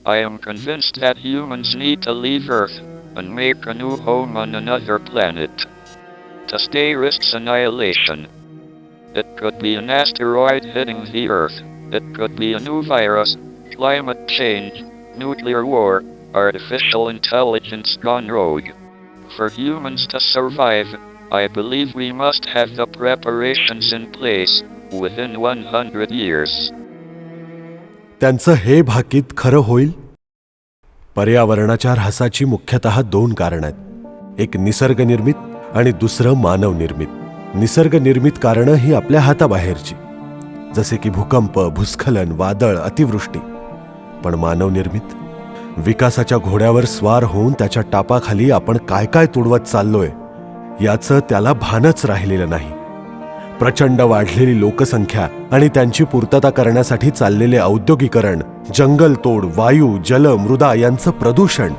I am convinced that humans need to leave Earth and make a new home on another planet. To stay risks annihilation. It could be an asteroid hitting the Earth. It could be a new virus, climate change, nuclear war, artificial intelligence gone rogue. For humans to survive, I believe we must have the preparations in place within 100 years. त्यांचं हे भाकीत खरं होईल? पर्यावरणाच्या ऱ्हासाची मुख्यतः दोन कारण आहेत. एक निसर्गनिर्मित आणि दुसरं मानवनिर्मित. निसर्गनिर्मित कारणं ही आपल्या हाताबाहेरची, जसे की भूकंप, भूस्खलन, वादळ, अतिवृष्टी. पण मानवनिर्मित, विकासाच्या घोड्यावर स्वार होऊन त्याच्या टापाखाली आपण काय काय तुडवत चाललोय याचं त्याला भानच राहिलेलं नाही. प्रचंड वाढलेली लोकसंख्या आणि त्यांची पूर्तता करण्यासाठी चाललेले औद्योगिकरण, जंगलतोड, वायू, जल, मृदा यांचं प्रदूषण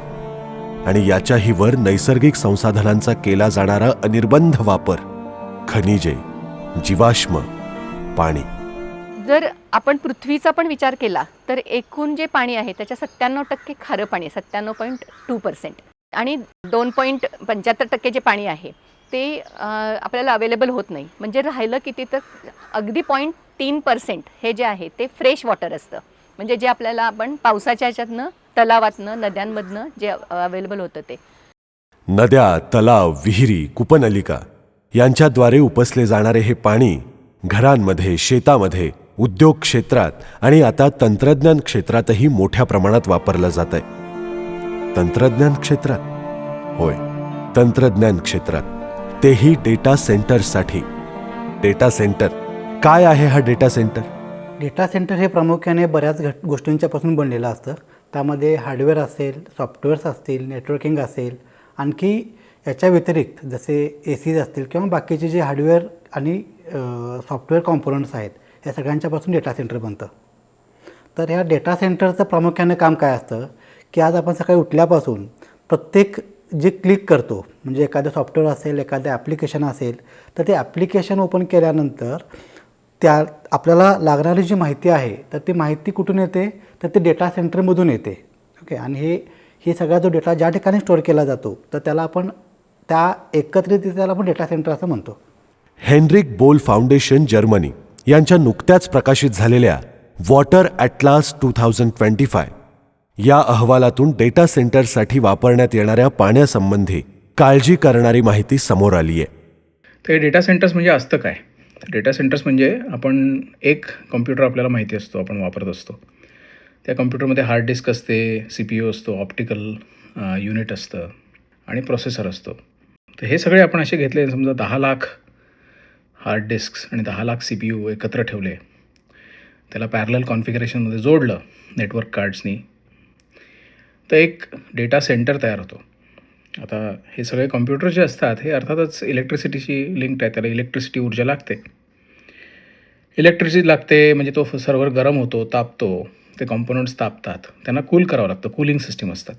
आणि याच्याही वर नैसर्गिक संसाधनांचा केला जाणारा अनिर्बंध वापर, खनिजे, जीवाश्म, पाणी. जर आपण पृथ्वीचा पण विचार केला तर एकूण जे पाणी आहे त्याच्या 97% खारं पाणी आहे, 97.2%. आणि 2.75% जे पाणी आहे ते आपल्याला अवेलेबल होत नाही. म्हणजे राहिलं किती तर अगदी 0.3% हे जे आहे ते फ्रेश वॉटर असतं. म्हणजे जे आपल्याला आपण पावसाच्या ह्याच्यातनं, तलावातनं, नद्यांमधनं जे अवेलेबल होतं ते. नद्या, तलाव, विहिरी, कूपनलिका यांच्याद्वारे उपसले जाणारे हे पाणी घरांमध्ये, शेतामध्ये, उद्योग क्षेत्रात आणि आता तंत्रज्ञान क्षेत्रातही मोठ्या प्रमाणात वापरलं जात आहे. तंत्रज्ञान क्षेत्रात? होय, तंत्रज्ञान क्षेत्रात, तेही डेटा सेंटरसाठी. डेटा सेंटर काय आहे? हा डेटा सेंटर, डेटा सेंटर हे प्रामुख्याने बऱ्याच गोष्टींच्यापासून बनलेलं असतं. त्यामध्ये हार्डवेअर असेल, सॉफ्टवेअर्स असतील, नेटवर्किंग असेल, आणखी याच्या व्यतिरिक्त जसे एसीज असतील किंवा बाकीचे जे हार्डवेअर आणि सॉफ्टवेअर कॉम्पोनंट्स आहेत या सगळ्यांच्यापासून डेटा सेंटर बनतं. तर ह्या डेटा सेंटरचं प्रामुख्याने काम काय असतं की आज आपण सकाळी उठल्यापासून प्रत्येक जे क्लिक करतो, म्हणजे एखादं सॉफ्टवेअर असेल, एखादं ॲप्लिकेशन असेल, तर ते ॲप्लिकेशन ओपन केल्यानंतर त्या आपल्याला लागणारी जी माहिती आहे तर ती माहिती कुठून येते तर ते डेटा सेंटरमधून येते. ओके. आणि हे सगळा जो डेटा ज्या ठिकाणी स्टोअर केला जातो तर त्याला आपण त्या एकत्रित त्याला आपण डेटा सेंटर असं म्हणतो. हेनरिक बोल फाउंडेशन, जर्मनी यांच्या नुकत्याच प्रकाशित झालेल्या वॉटर ॲटलास 2025 या अहवालातून डेटा सेंटरसाठी वापरण्यात येणाऱ्या पाण्यासंबंधी काळजी करणारी माहिती समोर आली आहे. ते डेटा सेंटर्स म्हणजे असतं काय? डेटा सेंटर्स म्हणजे आपण एक कॉम्प्युटर आपल्याला माहिती असतो, आपण वापरत असतो. त्या कॉम्प्युटरमध्ये हार्ड डिस्क असते, CPU असतो, ऑप्टिकल युनिट असतं आणि प्रोसेसर असतो. तर हे सगळे आपण असे घेतले, समजा 10 लाख हार्ड डिस्क्स आणि 10 लाख CPU एकत्र ठेवले, त्याला पॅरलल कॉन्फिगरेशनमध्ये जोडलं नेटवर्क कार्ड्सनी, तर एक डेटा सेंटर तयार होतो. आता हे सगळे कॉम्प्युटर जे असतात हे अर्थातच इलेक्ट्रिसिटीशी लिंक्ड आहे. त्याला इलेक्ट्रिसिटी ऊर्जा लागते. इलेक्ट्रिसिटी लागते म्हणजे तो सर्व्हर गरम होतो, तापतो, ते कॉम्पोनंट्स तापतात, त्यांना कूल करावं लागतं. कूलिंग सिस्टीम असतात.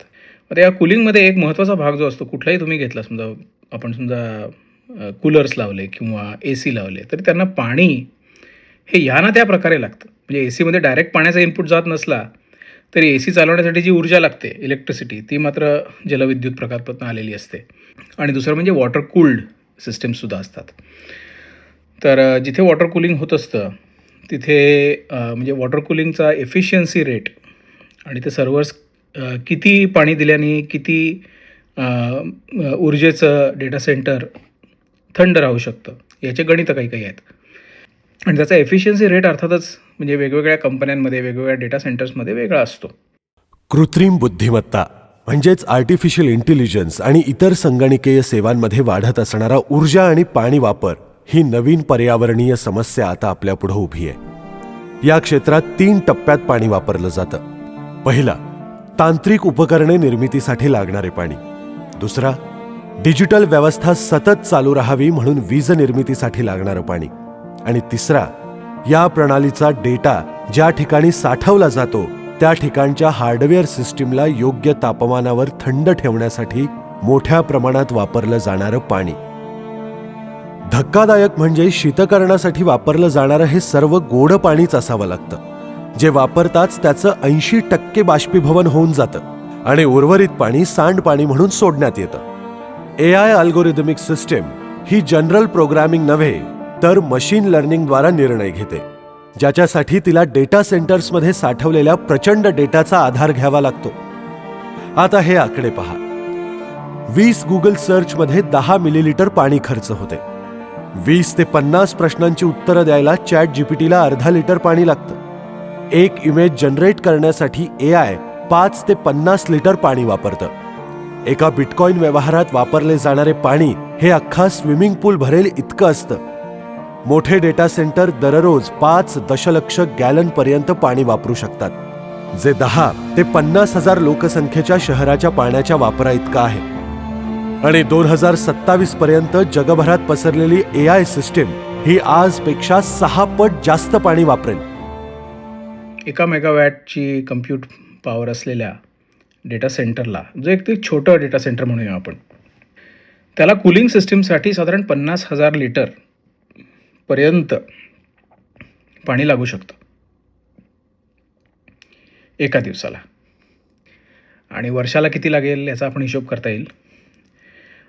मग या कूलिंगमध्ये एक महत्त्वाचा भाग जो असतो, कुठलाही तुम्ही घेतला, समजा कूलर्स लावले किंवा AC लावले, तरी त्यांना पाणी हे या ना त्या प्रकारे लागतं. म्हणजे ACमध्ये डायरेक्ट पाण्याचा इनपुट जात नसला तरी AC चालवण्यासाठी जी ऊर्जा लागते, इलेक्ट्रिसिटी, ती मात्र जलविद्युत प्रकारातून आलेली असते. आणि दुसरं म्हणजे वॉटर कूल्ड सिस्टम्ससुद्धा असतात. तर जिथे वॉटर कूलिंग होत असतं तिथे म्हणजे वॉटर कूलिंगचा एफिशियन्सी रेट आणि ते सर्व्हर्स किती पाणी दिल्याने किती ऊर्जेचं डेटा सेंटर थंड राहू शकतं, याचे गणितं काही आहेत. आणि त्याचा एफिशियन्सी रेट अर्थातच म्हणजे वेगवेगळ्या कंपन्यांमध्ये, वेगवेगळ्या डेटा सेंटर्समध्ये वेगळा असतो. कृत्रिम बुद्धिमत्ता म्हणजेच आर्टिफिशियल इंटेलिजन्स आणि इतर संगणकीय सेवांमध्ये वाढत असणारा ऊर्जा आणि पाणी वापर ही नवीन पर्यावरणीय समस्या आता आपल्यापुढे उभी आहे. या क्षेत्रात 3 टप्प्यात पाणी वापरलं जातं. पहिला, तांत्रिक उपकरणे निर्मितीसाठी लागणारे पाणी. दुसरा, डिजिटल व्यवस्था सतत चालू राहावी म्हणून वीज निर्मितीसाठी लागणारं पाणी. आणि तिसरा, या प्रणालीचा डेटा ज्या ठिकाणी साठवला जातो त्या ठिकाणच्या हार्डवेअर सिस्टीमला योग्य तापमानावर थंड ठेवण्यासाठी मोठ्या प्रमाणात वापरलं जाणारं पाणी. धक्कादायक म्हणजे शीतकरणासाठी वापरलं जाणारं हे सर्व गोड पाणीच असावं लागतं. जे वापरताच त्याचं 80% बाष्पीभवन होऊन जातं आणि उर्वरित पाणी सांडपाणी म्हणून सोडण्यात येतं. AI अल्गोरिदमिक सिस्टीम ही जनरल प्रोग्रामिंग नव्हे तर मशीन लर्निंगद्वारा निर्णय घेते, ज्याच्यासाठी तिला डेटा सेंटर्समध्ये साठवलेल्या प्रचंड डेटाचा आधार घ्यावा लागतो. आता हे आकडे पहा. 20 गुगल सर्चमध्ये 10 मिलीलिटर पाणी खर्च होते. 20 ते 50 प्रश्नांची उत्तरं द्यायला चॅट जीपीटीला अर्धा लिटर पाणी लागतं. एक इमेज जनरेट करण्यासाठी AI 5 ते 50 लिटर पाणी वापरतं. एका बिटकॉइन व्यवहारात वापरले जाणारे पाणी हे अख्खा स्विमिंग पूल भरेल इतकं असतं. मोठे डेटा सेंटर दररोज 5 दशलक्ष गॅलन पर्यंत पाणी वापरू शकतात, जे 10 ते 50,000 लोकसंख्येच्या शहराच्या पाण्याच्या वापरा इतकं आहे. आणि 2027 पर्यंत जगभरात पसरलेली AI सिस्टीम ही आजपेक्षा 6 पट जास्त पाणी वापरेल. 1 मेगावॅटची कम्प्यूट पॉवर असलेल्या डेटा सेंटरला, जो एक ते छोटं डेटा सेंटर म्हणूया आपण, त्याला कूलिंग सिस्टीमसाठी साधारण 50,000 लिटर पर्यंत पाणी लागू शकतं एका दिवसाला. आणि वर्षाला किती लागेल याचा आपण हिशोब करता येईल.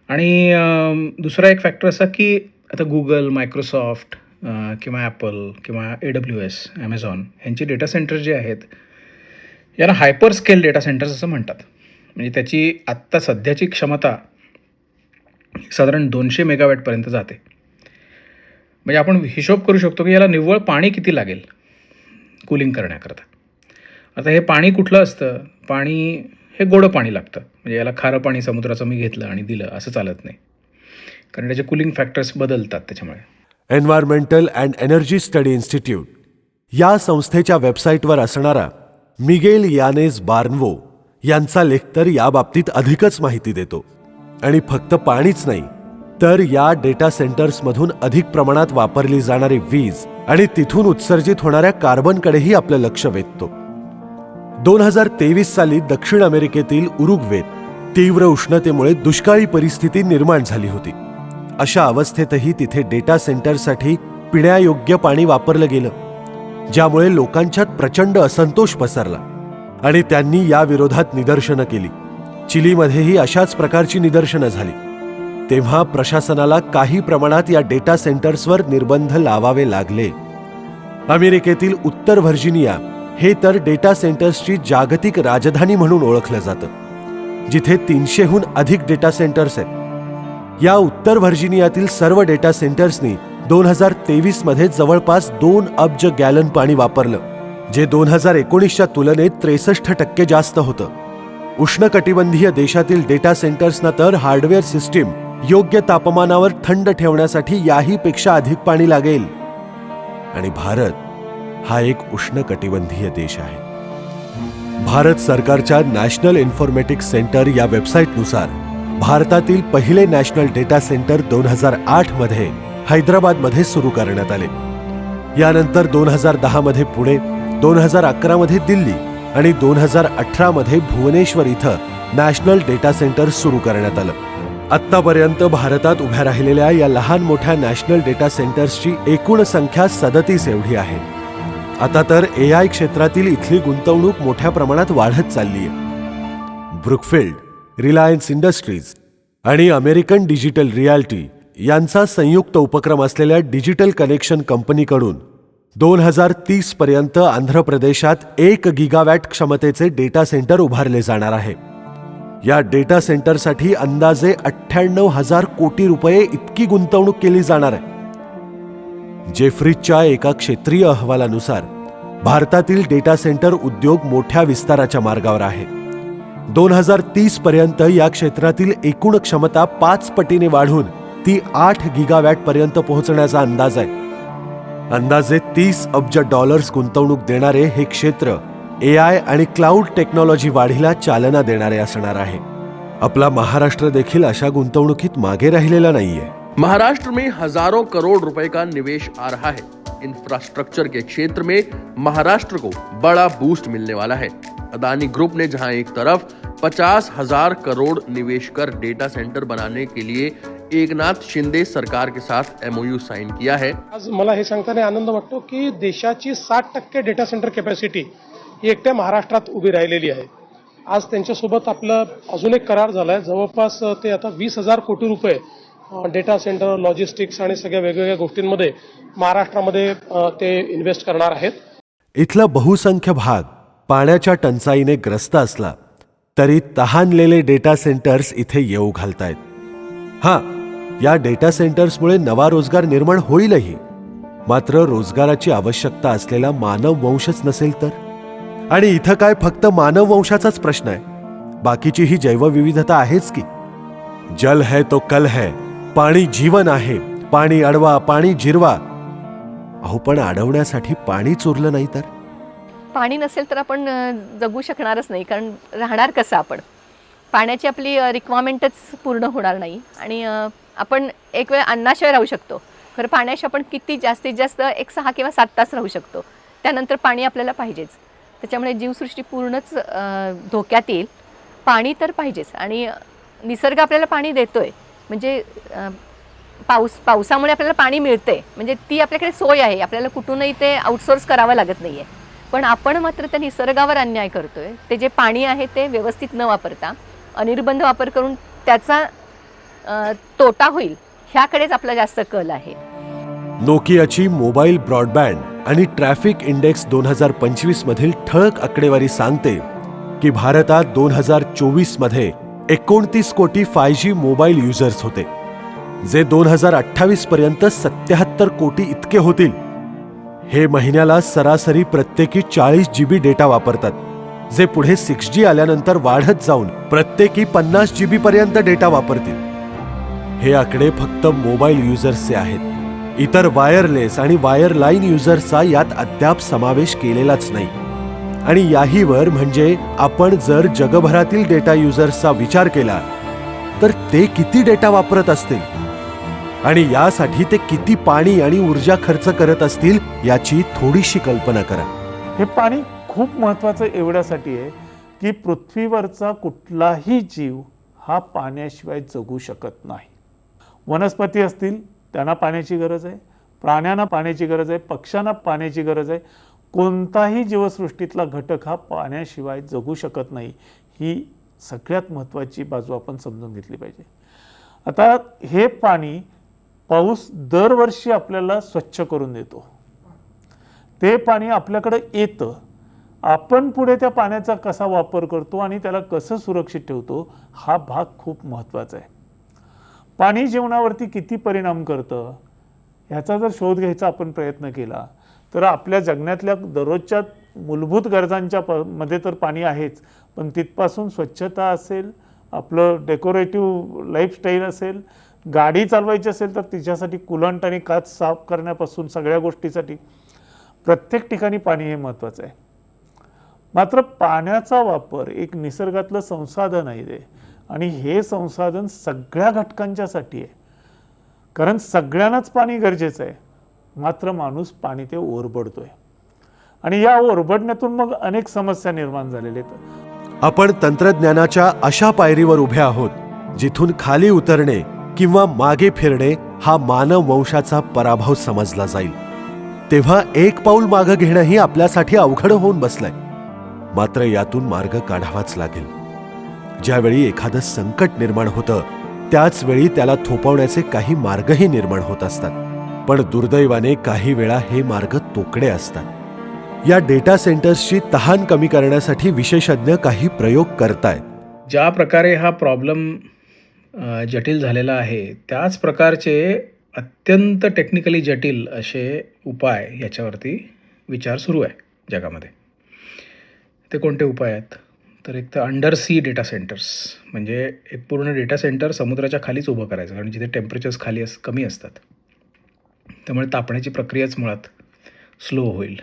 आणि दुसरा एक फॅक्टर असा की आता गुगल, मायक्रोसॉफ्ट किंवा ॲपल किंवा AWS, ॲमेझॉन यांची डेटा सेंटर्स जे आहेत याला हायपर स्केल डेटा सेंटर्स असं म्हणतात. म्हणजे त्याची आत्ता सध्याची क्षमता साधारण 200 मेगावॅटपर्यंत जाते. म्हणजे आपण हिशोब करू शकतो की याला निव्वळ पाणी किती लागेल कूलिंग करण्याकरता. आता हे पाणी कुठलं असतं? पाणी हे गोडं पाणी लागतं. म्हणजे याला खारं पाणी समुद्राचं मी घेतलं आणि दिलं असं चालत नाही, कारण त्याचे कूलिंग फॅक्टर्स बदलतात. त्याच्यामुळे environmental and energy study institute या संस्थेच्या वेबसाईटवर असणारा मिगेल यानेज बार्नवो यांचा लेख तर याबाबतीत अधिकच माहिती देतो. आणि फक्त पाणीच नाही, तर या डेटा सेंटर्समधून अधिक प्रमाणात वापरली जाणारी वीज आणि तिथून उत्सर्जित होणाऱ्या कार्बनकडेही आपलं लक्ष वेधतो. 2023 साली दक्षिण अमेरिकेतील उरुग्वेत तीव्र उष्णतेमुळे दुष्काळी परिस्थिती निर्माण झाली होती. अशा अवस्थेतही तिथे डेटा सेंटरसाठी पिण्यायोग्य पाणी वापरलं गेलं, ज्यामुळे लोकांच्यात प्रचंड असंतोष पसरला आणि त्यांनी या विरोधात निदर्शनं केली. चिलीमध्येही अशाच प्रकारची निदर्शनं झाली. तेव्हा प्रशासनाला काही प्रमाणात या डेटा सेंटर्सवर निर्बंध लावावे लागले. अमेरिकेतील उत्तर व्हर्जिनिया हे तर डेटा सेंटर्सची जागतिक राजधानी म्हणून ओळखलं जातं, जिथे 300हून अधिक डेटा सेंटर्स आहेत. या उत्तर व्हर्जिनियातील सर्व डेटा सेंटर्सनी 2023 मध्ये जवळपास 2 अब्ज गॅलन पाणी वापरलं, जे 2019च्या तुलनेत 63% जास्त होतं. उष्णकटिबंधीय देशातील डेटा सेंटर्सना तर हार्डवेअर सिस्टीम योग्य तापमानावर थंड ठेवण्यासाठी याहीपेक्षा अधिक पाणी लागेल. आणि भारत हा एक उष्णकटिबंधीय देश आहे. भारत सरकारच्या नॅशनल इन्फॉर्मेटिक्स सेंटर या वेबसाईटनुसार भारतातील पहिले नॅशनल डेटा सेंटर 2008 मध्ये हैदराबादमध्ये सुरू करण्यात आले. यानंतर 2010 मध्ये पुणे, 2011 मध्ये दिल्ली आणि 2018 मध्ये भुवनेश्वर इथं नॅशनल डेटा सेंटर सुरू करण्यात आलं. आत्तापर्यंत भारतात उभ्या राहिलेल्या या लहान मोठ्या नॅशनल डेटा सेंटर्सची एकूण संख्या 37 एवढी आहे. आता तर AI क्षेत्रातील इथली गुंतवणूक मोठ्या प्रमाणात वाढत चालली आहे. ब्रुकफिल्ड, रिलायन्स इंडस्ट्रीज आणि अमेरिकन डिजिटल रियाल्टी यांचा संयुक्त उपक्रम असलेल्या डिजिटल कनेक्शन कंपनीकडून 2030 पर्यंत आंध्र प्रदेशात 1 गिगावॅट क्षमतेचे डेटा सेंटर उभारले जाणार आहे. या डेटा सेंटरसाठी अंदाजे 98,000 कोटी रुपये इतकी गुंतवणूक केली जाणार आहे. जेफ्रीजच्या एका क्षेत्रीय अहवालानुसार भारतातील डेटा सेंटर उद्योग मोठ्या विस्ताराच्या मार्गावर आहे. 2030 पर्यंत या क्षेत्रातील एकूण क्षमता 5 पटीने वाढून ती 8 गिगावॅट पर्यंत पोहोचण्याचा अंदाज आहे. अंदाजे $30 अब्ज गुंतवणूक देणारे हे क्षेत्र AI आणि क्लाउड टेक्नॉलॉजी वाढीला चालना देणारे असणार आहे. आपला महाराष्ट्र देखील अशा गुंतवणुकीत मागे राहिलेला नाहीये. महाराष्ट्र में हजारों करोड़ रुपए का निवेश आ रहा है. इंफ्रास्ट्रक्चर के क्षेत्र में महाराष्ट्र को बड़ा बूस्ट मिलने वाला है. अदानी ग्रुप ने जहां एक तरफ 50,000 करोड़ निवेश कर डेटा सेंटर बनाने के लिए एकनाथ शिंदे सरकार के साथ MOU साइन किया है। आज मला हे सांगताना आनंद वाटतो की देशाची 60% डेटा सेंटर कॅपॅसिटी ही एकट्या महाराष्ट्रात उभी राहिलेली आहे. आज त्यांच्यासोबत आपला अजून एक करार झालाय. जवळपास ते आता 20,000 कोटी रुपये डेटा सेंटर, लॉजिस्टिक्स आणि सगळ्या वेगवेगळ्या गोष्टींमध्ये महाराष्ट्रामध्ये ते इन्व्हेस्ट करणार आहेत. इथला बहुसंख्य भाग पाण्याच्या टंचाईने ग्रस्त असला तरी तहानलेले डेटा सेंटर्स इथे येऊ घालतायत. हां, या डेटा सेंटर्समुळे नवा रोजगार निर्माण होईलही, मात्र रोजगाराची आवश्यकता असलेला मानव वंशच नसेल तर. आणि इथं काय फक्त मानव वंशाचाच प्रश्न आहे, बाकीची ही जैवविविधता आहेच की. जल है तो कल है, पाणी जीवन आहे, पाणी अडवा, पाणी जिरवा. अहो, पण अडवण्यासाठी पाणीच उरलं नाही तर. पाणी नसेल तर आपण जगू शकणारच नाही, कारण राहणार कसं आपण. पाण्याची आपली रिक्वायरमेंटच पूर्ण होणार नाही आणि आपण एक वेळ अन्नाशिवाय राहू शकतो, खरं पाण्याशिवाय आपण किती जास्तीत जास्त 6 किंवा 7 तास राहू शकतो. त्यानंतर पाणी आपल्याला पाहिजेच. त्याच्यामुळे जीवसृष्टी पूर्णच धोक्यात येईल. पाणी तर पाहिजेच आणि निसर्ग आपल्याला पाणी देतोय, म्हणजे पावसामुळे आपल्याला पाणी मिळते, म्हणजे ती आपल्याकडे सोय आहे. आपल्याला कुठूनही ते आउटसोर्स करावं लागत नाही आहे. पण आपण मात्र त्या निसर्गावर अन्याय करतोय. ते जे पाणी आहे ते व्यवस्थित न वापरता अनिर्बंध वापर करून त्याचा तोटा होईल ह्याकडेच आपला जास्त कल आहे. नोकियाची मोबाईल ब्रॉडबँड आणि ट्रॅफिक इंडेक्स 2025 मधील ठळक आकडेवारी सांगते की भारतात 2024 मध्ये 29 कोटी 5G मोबाईल युजर्स होते, जे 2028 पर्यंत 77 कोटी इतके होतील. हे महिन्याला सरासरी प्रत्येकी 40 GB डेटा वापरतात, जे पुढे 6G आल्यानंतर वाढत जाऊन प्रत्येकी 50 GB पर्यंत डेटा वापरतील. हे आकडे फक्त मोबाईल युजर्सचे आहेत. इतर वायरलेस आणि वायरलाईन युजर्सचा यात अद्याप समावेश केलेलाच नाही. आणि याहीवर म्हणजे आपण जर जगभरातील डेटा युजर्सचा विचार केला तर ते किती डेटा वापरत असतील आणि यासाठी ते किती पाणी आणि ऊर्जा खर्च करत असतील याची थोडीशी कल्पना करा. हे पाणी खूप महत्त्वाचं एवढ्यासाठी आहे की पृथ्वीवरचा कुठलाही जीव हा पाण्याशिवाय जगू शकत नाही. वनस्पती असतील त्यांना पाण्याची गरज आहे, प्राण्यांना पाण्याची गरज आहे, पक्ष्यांना पाण्याची गरज आहे. कोणताही जीवसृष्टीतला घटक हा पाण्याशिवाय जगू शकत नाही. ही सगळ्यात महत्त्वाची बाजू आपण समजून घेतली पाहिजे. आता हे पाणी पाऊस दरवर्षी आपल्याला स्वच्छ करून देतो. ते पाणी आपल्याकडे येतं. आपण पुढे त्या पाण्याचा कसा वापर करतो आणि त्याला कसं सुरक्षित ठेवतो हा भाग खूप महत्त्वाचा आहे. पाणी जीवनावरती किती परिणाम करतं ह्याचा जर शोध घ्यायचा आपण प्रयत्न केला तर आपल्या जगण्यातल्या दररोजच्या मूलभूत गरजांच्या मध्ये तर पाणी आहेच, पण तिथपासून स्वच्छता असेल, आपलं डेकोरेटिव्ह लाईफस्टाईल असेल, गाडी चालवायची असेल तर तिच्यासाठी कुलंट आणि काच साफ करण्यापासून सगळ्या गोष्टीसाठी प्रत्येक ठिकाणी पाणी हे महत्त्वाचं आहे. मात्र पाण्याचा वापर एक निसर्गातलं संसाधन आहे ते, आणि हे संसाधन सगळ्या घटकांच्यासाठी आहे, कारण सगळ्यांनाच पाणी गरजेचं आहे. मात्र माणूस पाणी ते ओरबडतोय आणि या ओरबडण्यातून मग अनेक समस्या निर्माण झालेल्या आहेत. आपण तंत्रज्ञानाच्या अशा पायरीवर उभे आहोत जिथून खाली उतरणे किंवा मागे फिरणे हा मानव वंशाचा पराभव समजला जाईल. तेव्हा एक पाऊल मागे घेणंही आपल्यासाठी अवघड होऊन बसलंय. मात्र यातून मार्ग काढावाच लागेल. ज्यावेळी एखादं संकट निर्माण होतं त्याच वेळी त्याला थोपवण्याचे काही मार्गही निर्माण होत असतात, पण दुर्दैवाने काही वेळा हे मार्ग तोकडे असतात. या डेटा सेंटर्सची तहान कमी करण्यासाठी विशेषज्ञ काही प्रयोग करतायत. ज्या प्रकारे हा प्रॉब्लेम जटिल झालेला आहे त्याच प्रकारचे अत्यंत टेक्निकली जटिल असे उपाय याच्यावरती विचार सुरू आहे जगामध्ये. ते कोणते उपाय आहेत तर एक तर अंडर सी डेटा सेंटर्स, म्हणजे एक पूर्ण डेटा सेंटर समुद्राच्या खालीच उभं करायचं, कारण जिथे टेम्परेचर्स खाली कमी असतात, त्यामुळे तापण्याची प्रक्रियाच मुळात स्लो होईल.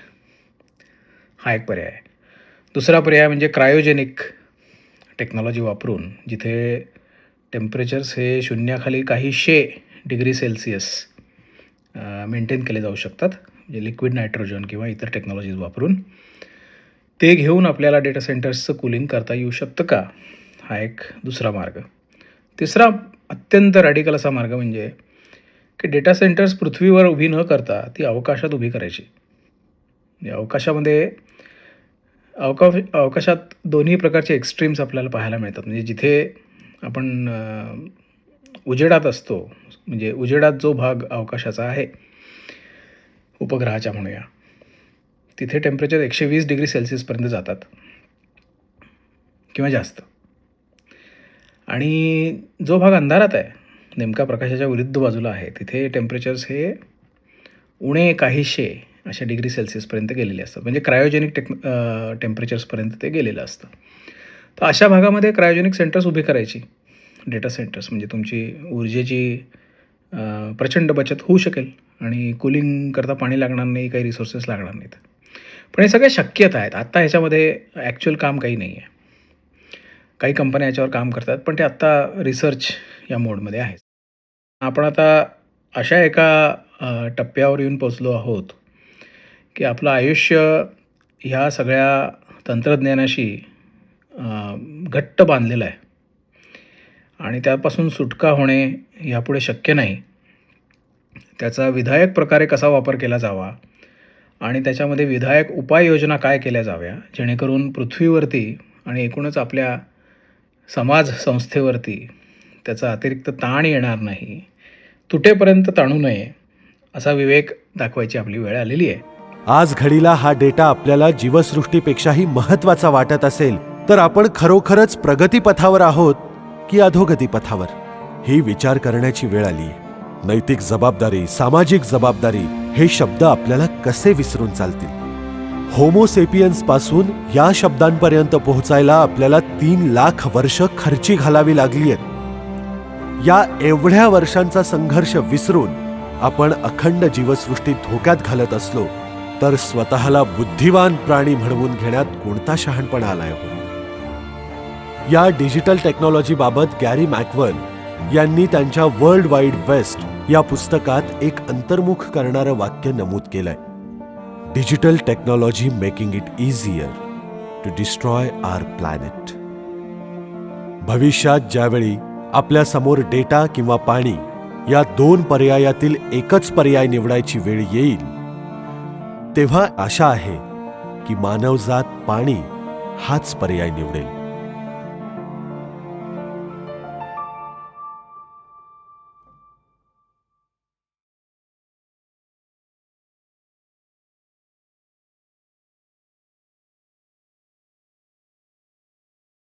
हा एक पर्याय आहे. दुसरा पर्याय म्हणजे क्रायोजेनिक टेक्नॉलॉजी वापरून जिथे टेम्परेचर्स हे शून्याखाली काही 100 डिग्री सेल्सिअस मेंटेन केले जाऊ शकतात, म्हणजे लिक्विड नायट्रोजन किंवा इतर टेक्नॉलॉजीज वापरून ते घेऊन आपल्याला डेटा सेंटर्सचं कूलिंग करता येऊ शकतं का, हा एक दुसरा मार्ग. तिसरा अत्यंत रॅडिकल असा मार्ग म्हणजे की डेटा सेंटर्स पृथ्वीवर उभी न करता ती अवकाशात उभी करायची. म्हणजे अवकाशात दोन्ही प्रकारचे एक्स्ट्रीम्स आपल्याला पाहायला मिळतात. म्हणजे जिथे आपण उजेडात असतो, म्हणजे उजेडात जो भाग अवकाशाचा आहे, उपग्रहाच्या म्हणूया, तिथे टेम्परेचर 120 डिग्री सेल्सिअसपर्यंत जातात किंवा जास्त. आणि जो भाग अंधारात आहे, नेमका प्रकाशाच्या विरुद्ध बाजूला आहे, तिथे टेम्परेचर्स हे उणे काहीशे अशा डिग्री सेल्सिअसपर्यंत गेलेले असतात. म्हणजे क्रायोजेनिक टेम्परेचर्सपर्यंत ते गेलेलं असतं. तर अशा भागामध्ये क्रायोजेनिक सेंटर्स उभी करायची, डेटा सेंटर्स. म्हणजे तुमची ऊर्जेची प्रचंड बचत होऊ शकेल आणि कूलिंग करता पाणी लागणार नाही, काही रिसोर्सेस लागणार नाहीत. पण हे सगळे शक्यता आहेत. आत्ता ह्याच्यामध्ये ॲक्च्युअल काम काही नाही आहे. काही कंपन्या याच्यावर काम करतात, पण ते आत्ता रिसर्च या मोडमध्ये आहे. आपण आता अशा एका टप्प्यावर येऊन पोचलो आहोत की आपलं आयुष्य ह्या सगळ्या तंत्रज्ञानाशी घट्ट बांधलेलं आहे आणि त्यापासून सुटका होणे यापुढे शक्य नाही. त्याचा विधायक प्रकारे कसा वापर केला जावा आणि त्याच्यामध्ये विधायक उपाययोजना काय केल्या जाव्या, जेणेकरून पृथ्वीवरती आणि एकूणच आपल्या समाज संस्थेवरती त्याचा अतिरिक्त ताण येणार नाही, तुटेपर्यंत ताणू नये, असा विवेक दाखवायची आपली वेळ आलेली आहे. आज घडीला हा डेटा आपल्याला जीवसृष्टीपेक्षाही महत्वाचा वाटत असेल तर आपण खरोखरच प्रगतीपथावर आहोत की अधोगती पथावर, ही विचार करण्याची वेळ आली. नैतिक जबाबदारी, सामाजिक जबाबदारी हे शब्द आपल्याला कसे विसरून चालतील? होमोसेपियन्स पासून या शब्दांपर्यंत पोहोचायला आपल्याला 3 लाख वर्ष खर्ची घालावी लागली आहेत. या एवढ्या वर्षांचा संघर्ष विसरून आपण अखंड जीवसृष्टी धोक्यात घालत असलो तर स्वतःला बुद्धिवान प्राणी म्हणवून घेण्यात कोणता शहाणपणा आलाय हो? या डिजिटल टेक्नॉलॉजीबाबत गॅरी मॅकवन यांनी त्यांच्या वर्ल्ड वाईड वेस्ट या पुस्तकात एक अंतर्मुख करणारं वाक्य नमूद केलंय. Digital technology making it easier to destroy our planet. भविष्यात ज्यावेळी आपल्या समोर डेटा किंवा पाणी या 2 पर्यायातील एकच पर्याय निवडायची वेळ येईल, तेव्हा आशा आहे की मानवजात पाणी हाच पर्याय निवडेल.